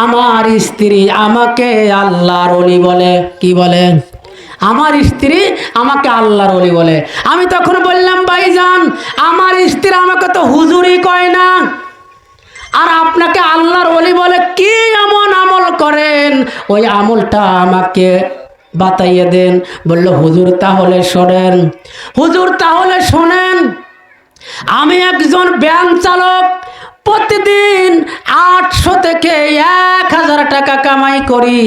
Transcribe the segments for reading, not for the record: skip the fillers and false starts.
আমার স্ত্রী আমাকে আল্লাহর ওলি বলে। কি বলে? আমার স্ত্রী আমাকে আল্লাহর ওলি বলে। আমি তখন বললাম, ভাইজান আমার স্ত্রী আমাকে তো হুজুরই কয় না, আর আপনাকে আল্লাহর ওলি বলে। কি এমন আমল করেন, ওই আমলটা আমাকে বাতাইয়ে দেন। বলল, হুজুর তাহলে শোনেন, হুজুর তাহলে শোনেন। আমি একজন ভ্যান চালক, প্রতিদিন 800 থেকে 1000 টাকা কামাই করি।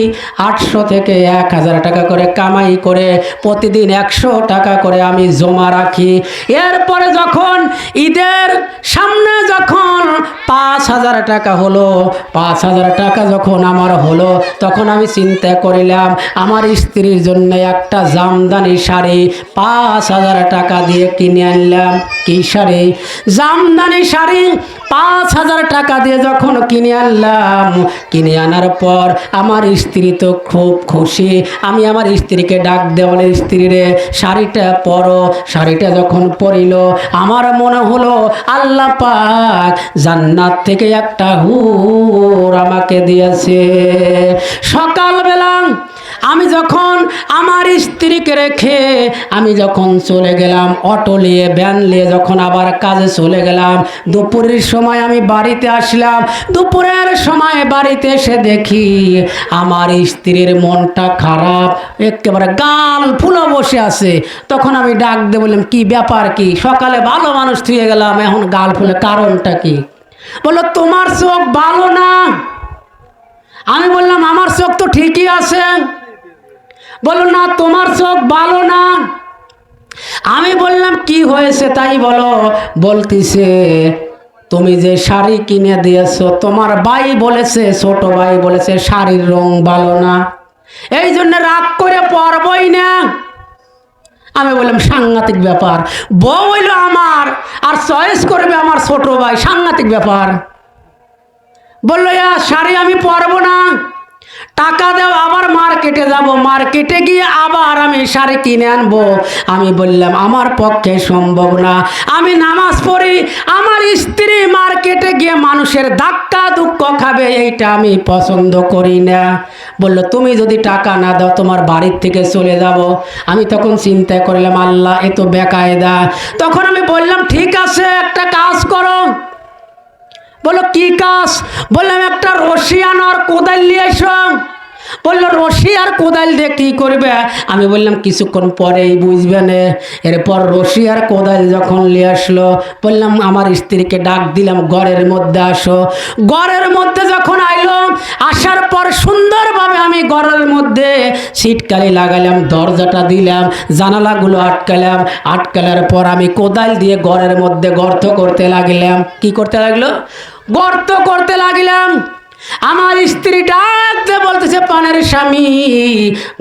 800 থেকে 1000 টাকা করে কামাই করে প্রতিদিন 100 টাকা করে আমি জমা রাখি। এরপরে যখন ঈদের সামনে যখন 5000 টাকা হলো, 5000 টাকা যখন আমার হলো, তখন আমি চিন্তা করিলাম আমার স্ত্রীর জন্য একটা জামদানি শাড়ি 5000 টাকা দিয়ে কিনে আনলাম। কি শাড়ি? জামদানি শাড়ি 5000 টাকা দিয়ে যখন কিনে আনলাম, কিনে আনার পর আমার স্ত্রী তো খুব খুশি। আমি আমার স্ত্রীকে ডাক দেওয়ার, স্ত্রী রে শাড়িটা পরো। শাড়িটা যখন পরিল, আমার মনে হলো আল্লাহ পাক জান্নাত থেকে একটা হুর আমাকে দিয়েছে। সকালবেলা আমি যখন আমার স্ত্রীকে রেখে আমি যখন চলে গেলাম, অটো নিয়ে ভ্যান নিয়ে যখন আবার কাজে চলে গেলাম, দুপুরের সময় আমি বাড়িতে আসলাম। দুপুরের সময় বাড়িতে এসে দেখি আমার স্ত্রীর মনটা খারাপ, একেবারে গাল ফুলে বসে আছে। তখন আমি ডাক দিয়ে বললাম, কি ব্যাপার, কি সকালে ভালো মানুষ থুয়ে গেলাম, এখন গাল ফুলে, কারণটা কি? বললো, তোমার চোখ ভালো না। আমি বললাম, আমার চোখ তো ঠিকই আছে। বললো, না তোমার চোখ ভালো না। আমি বললাম, কি হয়েছে তাই বলো। বলতিছে, তুমি যে শাড়ি কিনে দিয়েছো, তোমার ভাই বলেছে, ছোট ভাই বলেছে শাড়ির রং ভালো না, এই জন্য রাগ করে পরবই না। আমি বললাম, সাংঘাতিক ব্যাপার। বউ হইল আমার, আর চয়েস করবে আমার ছোট ভাই, সাংঘাতিক ব্যাপার। বললো, শাড়ি আমি পরবো না, টাকা দাও, আবার মার্কেটে যাব, মার্কেটে গিয়ে আবার আমি শাড়ি কিনে আনবো। আমি বললাম, আমার পক্ষে সম্ভব না, আমি নামাজ পড়ি, আমার স্ত্রী মার্কেটে গিয়ে মানুষের ধাক্কা দুঃখ খাবে, এইটা আমি পছন্দ করি না। বললো, তুমি যদি টাকা না দাও তোমার বাড়ির থেকে চলে যাব। আমি তখন চিন্তা করলাম, আল্লাহ এ তো বেকায়দা। তখন আমি বললাম, ঠিক আছে একটা কাজ করো। বললো, কি কাজ? বললাম, একটা রশি আনো আর কোদাল নিয়ে এসো। বললো, রশি আর কোদাল দিয়ে কি করবে? আমি বললাম, কিছুক্ষণ পরেই বুঝবে না। এরপর রশি আর কোদাল যখন নিয়ে আসলো, বললাম, আমার স্ত্রীকে ডাক দিলাম, ঘরের মধ্যে আসো। ঘরের মধ্যে যখন আইলো, আসার পর সুন্দরভাবে আমি ঘরের মধ্যে ছিটকালি লাগালাম, দরজাটা দিলাম, জানালাগুলো আটকালাম। আটকালার পর আমি কোদাল দিয়ে ঘরের মধ্যে গর্ত করতে লাগলাম। কি করতে লাগলো? গর্ত করতে লাগলাম। আমার স্ত্রী ডাকতে বলতেছে, পানের স্বামী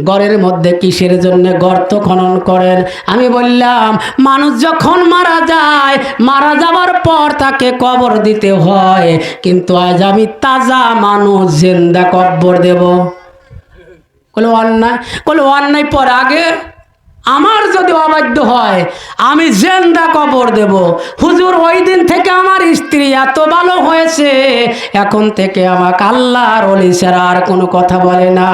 ঘরের মধ্যে কিসের জন্য গর্ত খনন করেন? আমি বললাম, মানুষ যখন মারা যায়, মারা যাওয়ার পর তাকে কবর দিতে হয়, কিন্তু আজ আমি তাজা মানুষ জিন্দা কবর দেব। বলে অন্যায়, বলে অন্যায় পর আগে আমার যদি অবাধ্য হয় আমি জিন্দা কবর দেব। হুজুর, ওই দিন থেকে আমার স্ত্রী এত ভালো হয়েছে, এখন থেকে আমাকে আল্লাহর ওলি ছাড়া আর কোনো কথা বলে না।